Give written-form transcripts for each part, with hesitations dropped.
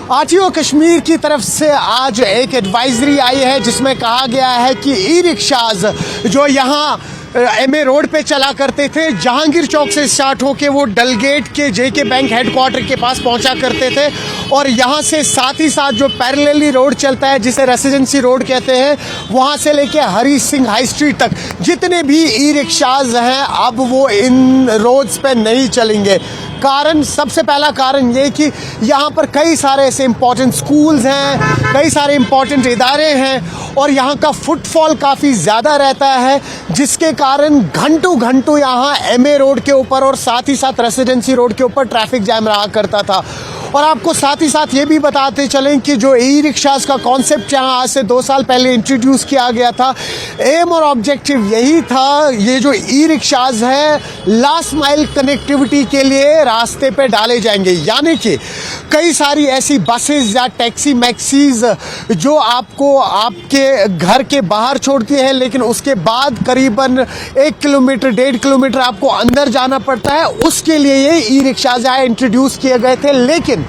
RTO Kashmir की तरफ से आज एक एडवाइजरी आई है जिसमें कहा गया है कि ई रिक्शाज जो यहाँ एमए रोड पे चला करते थे, जहांगीर चौक से स्टार्ट होके वो डलगेट के जेके बैंक हेडक्वार्टर के पास पहुंचा करते थे और यहाँ से साथ ही साथ जो पैरेलली रोड चलता है जिसे रेसिडेंसी रोड कहते हैं, वहाँ से लेके हरी सिंह हाई स्ट्रीट तक जितने भी ई रिक्शाज हैं अब वो इन रोड्स पे नहीं चलेंगे। कारण, सबसे पहला कारण ये कि यहाँ पर कई सारे ऐसे इम्पॉर्टेंट स्कूल्स हैं, कई सारे इम्पॉर्टेंट इदारे हैं और यहाँ का फुटफॉल काफ़ी ज़्यादा रहता है, जिसके कारण घंटों घंटों यहाँ एमए रोड के ऊपर और साथ ही साथ रेसिडेंसी रोड के ऊपर ट्रैफिक जैम रहा करता था। और आपको साथ ही साथ ये भी बताते चलें कि जो ई रिक्शाज का कॉन्सेप्ट यहाँ आज से 2 साल पहले इंट्रोड्यूस किया गया था, एम और ऑब्जेक्टिव यही था, ये जो ई रिक्शाज है लास्ट माइल कनेक्टिविटी के लिए रास्ते पे डाले जाएंगे। यानी कि कई सारी ऐसी बसेस या टैक्सी मैक्सीज जो आपको आपके घर के बाहर छोड़ती है, लेकिन उसके बाद करीबन 1 किलोमीटर 1.5 किलोमीटर आपको अंदर जाना पड़ता है, उसके लिए ये ई रिक्शाज इंट्रोड्यूस किए गए थे। लेकिन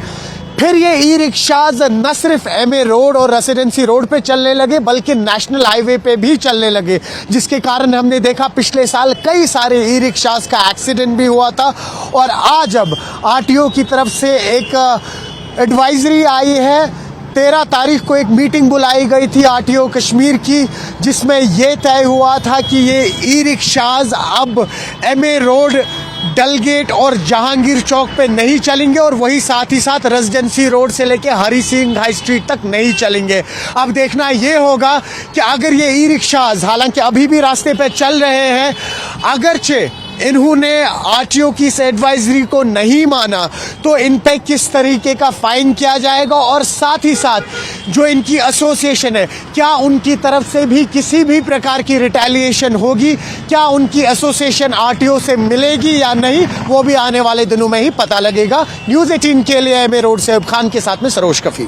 फिर ये ई रिक्शाज न सिर्फ एमए रोड और रेसिडेंसी रोड पे चलने लगे बल्कि नेशनल हाईवे पे भी चलने लगे, जिसके कारण हमने देखा पिछले साल कई सारे ई रिक्शाज का एक्सीडेंट भी हुआ था। और आज अब आरटीओ की तरफ से एक एडवाइजरी आई है। 13 तारीख को एक मीटिंग बुलाई गई थी आरटीओ कश्मीर की, जिसमें यह तय हुआ था कि ये ई रिक्शाज अब एमए रोड, डलगेट और जहांगीर चौक पे नहीं चलेंगे और वही साथ ही साथ रेजिडेंसी रोड से लेके हरी सिंह हाई स्ट्रीट तक नहीं चलेंगे। अब देखना ये होगा कि अगर ये ई रिक्शाज हालांकि अभी भी रास्ते पे चल रहे हैं, अगरचे इन्होंने आरटीओ की इस एडवाइजरी को नहीं माना तो इन पे किस तरीके का फाइन किया जाएगा और साथ ही साथ जो इनकी एसोसिएशन है क्या उनकी तरफ से भी किसी भी प्रकार की रिटेलिएशन होगी, क्या उनकी एसोसिएशन आरटीओ से मिलेगी या नहीं, वो भी आने वाले दिनों में ही पता लगेगा। न्यूज़ 18 के लिए एमए रोड से अयूब खान के साथ में सरोज कफी।